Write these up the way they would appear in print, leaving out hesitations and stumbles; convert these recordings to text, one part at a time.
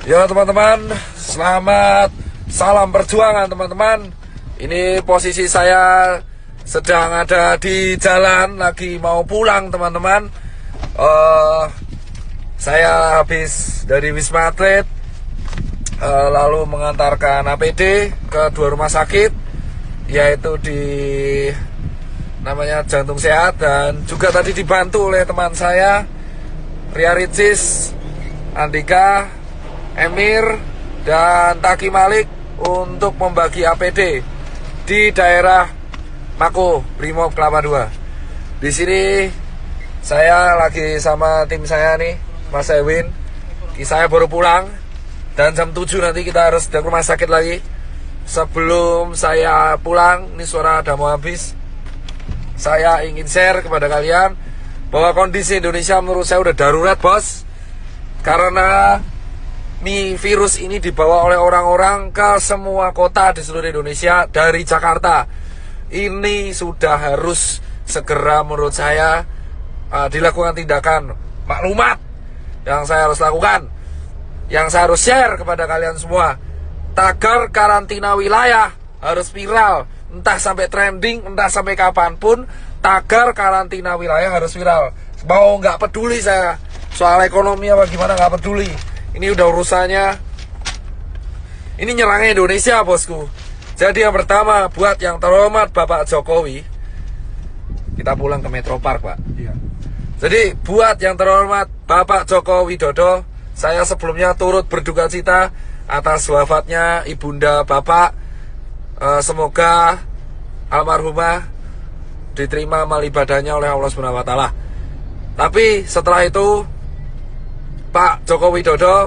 Ya teman-teman, selamat salam perjuangan teman-teman. Ini posisi saya sedang ada di jalan, lagi mau pulang teman-teman. Saya habis dari Wisma Atlet, lalu mengantarkan APD ke 2 rumah sakit, yaitu di namanya Jantung Sehat, dan juga tadi dibantu oleh teman saya Ria Ricis, Andika, Emir, dan Taki Malik untuk membagi APD di daerah Mako, Brimob Kelapa II. Di sini saya lagi sama tim saya nih, Mas Ewin. Saya baru pulang dan jam 7 nanti kita harus ke rumah sakit lagi. Sebelum saya pulang, ini suara udah mau habis, saya ingin share kepada kalian bahwa kondisi Indonesia menurut saya udah darurat, bos. Karena virus ini dibawa oleh orang-orang ke semua kota di seluruh Indonesia dari Jakarta. Ini sudah harus segera menurut saya dilakukan tindakan maklumat yang saya harus lakukan, yang saya harus share kepada kalian semua. Tagar karantina wilayah harus viral, entah sampai trending, entah sampai kapanpun. Tagar karantina wilayah harus viral. Mau nggak peduli saya soal ekonomi apa gimana, nggak peduli. Ini udah urusannya, ini nyerangnya Indonesia, bosku. Jadi yang pertama, buat yang terhormat Bapak Jokowi, kita pulang ke Metro Park, Pak. Iya. Jadi buat yang terhormat Bapak Joko Widodo, saya sebelumnya turut berduka cita atas wafatnya ibunda Bapak. Semoga almarhumah diterima amal ibadahnya oleh Allah Subhanahu wa Ta'ala. Tapi setelah itu, Pak Joko Widodo,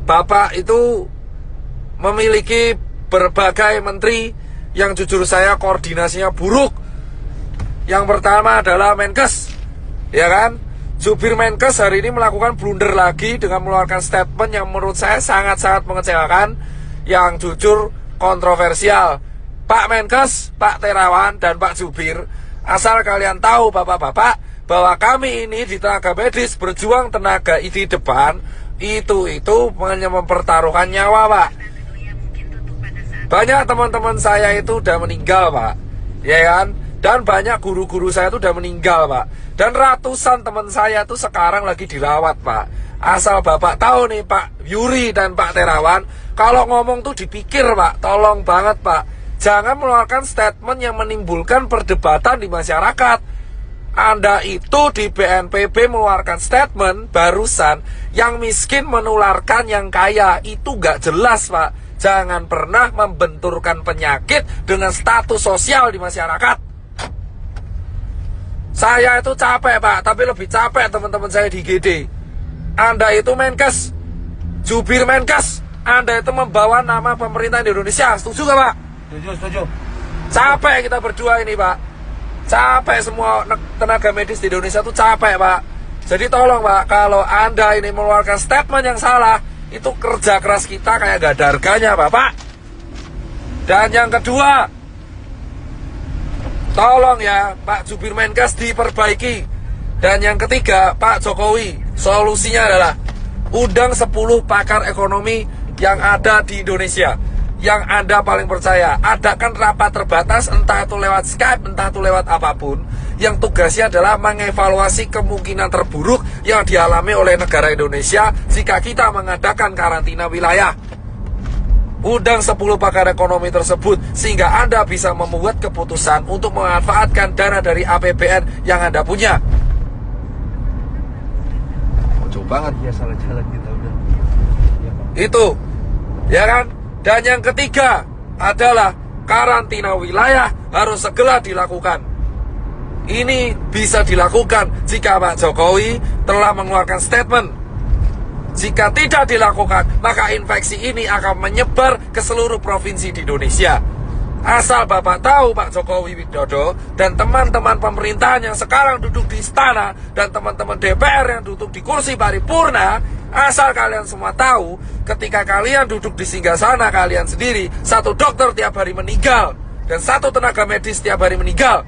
Bapak itu memiliki berbagai menteri yang jujur saya koordinasinya buruk. Yang pertama adalah Menkes, ya kan? Jubir Menkes hari ini melakukan blunder lagi dengan mengeluarkan statement yang menurut saya sangat-sangat mengecewakan, yang jujur kontroversial. Pak Menkes, Pak Terawan, dan Pak Jubir, asal kalian tahu bapak-bapak, bahwa kami ini di tenaga medis berjuang tenaga di depan itu hanya mempertaruhkan nyawa, Pak. Banyak teman-teman saya itu udah meninggal, Pak, ya kan? Dan banyak guru-guru saya itu udah meninggal, Pak. Dan ratusan teman saya itu sekarang lagi dirawat, Pak. Asal bapak tahu nih, Pak Yuri dan Pak Terawan, kalau ngomong tuh dipikir, Pak. Tolong banget, Pak, jangan mengeluarkan statement yang menimbulkan perdebatan di masyarakat. Anda itu di BNPB mengeluarkan statement barusan, yang miskin menularkan yang kaya. Itu gak jelas, Pak. Jangan pernah membenturkan penyakit dengan status sosial di masyarakat. Saya itu capek, Pak, tapi lebih capek teman-teman saya di GD. Anda itu Menkes, jubir Menkes, Anda itu membawa nama pemerintah di Indonesia. Setuju gak, Pak? Setuju. Capek kita berdua ini, Pak. Capek semua tenaga medis di Indonesia tuh capek, Pak. Jadi tolong, Pak, kalau Anda ini mengeluarkan statement yang salah, itu kerja keras kita kayak gak ada harganya, Bapak. Dan yang kedua, tolong ya Pak Jubir Menkes diperbaiki. Dan yang ketiga, Pak Jokowi, solusinya adalah undang 10 pakar ekonomi yang ada di Indonesia, yang Anda paling percaya. Adakan rapat terbatas, entah itu lewat Skype, entah itu lewat apapun, yang tugasnya adalah mengevaluasi kemungkinan terburuk yang dialami oleh negara Indonesia jika kita mengadakan karantina wilayah. Undang 10 pakar ekonomi tersebut, sehingga Anda bisa membuat keputusan untuk memanfaatkan dana dari APBN yang Anda punya. Jauh banget ya, salah jalan kita udah. Ya, Pak. Itu, ya kan? Dan yang ketiga adalah karantina wilayah harus segera dilakukan. Ini bisa dilakukan jika Pak Jokowi telah mengeluarkan statement. Jika tidak dilakukan, maka infeksi ini akan menyebar ke seluruh provinsi di Indonesia. Asal Bapak tahu, Pak Jokowi Widodo dan teman-teman pemerintahan yang sekarang duduk di istana, dan teman-teman DPR yang duduk di kursi paripurna, asal kalian semua tahu, ketika kalian duduk di singgasana kalian sendiri, 1 dokter tiap hari meninggal, dan 1 tenaga medis tiap hari meninggal.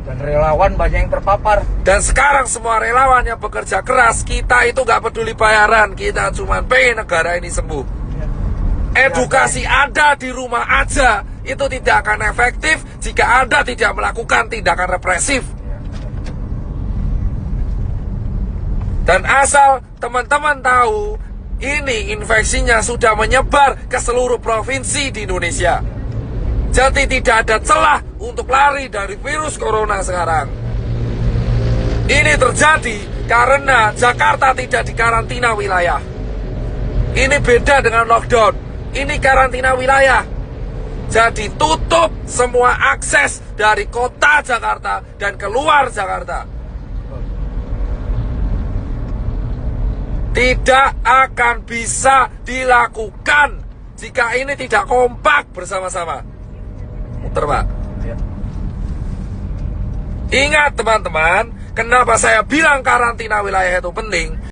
Dan relawan banyak yang terpapar. Dan sekarang semua relawan yang bekerja keras, kita itu nggak peduli bayaran, kita cuma pengen negara ini sembuh. Edukasi ada di rumah aja, itu tidak akan efektif jika Anda tidak melakukan tindakan represif. Dan asal teman-teman tahu, ini infeksinya sudah menyebar ke seluruh provinsi di Indonesia. Jadi tidak ada celah untuk lari dari virus corona sekarang. Ini terjadi karena Jakarta tidak dikarantina wilayah. Ini beda dengan lockdown. Ini karantina wilayah. Jadi tutup semua akses dari kota Jakarta dan keluar Jakarta. Tidak akan bisa dilakukan jika ini tidak kompak bersama-sama. Muter, Pak. Ya. Ingat teman-teman, kenapa saya bilang karantina wilayah itu penting?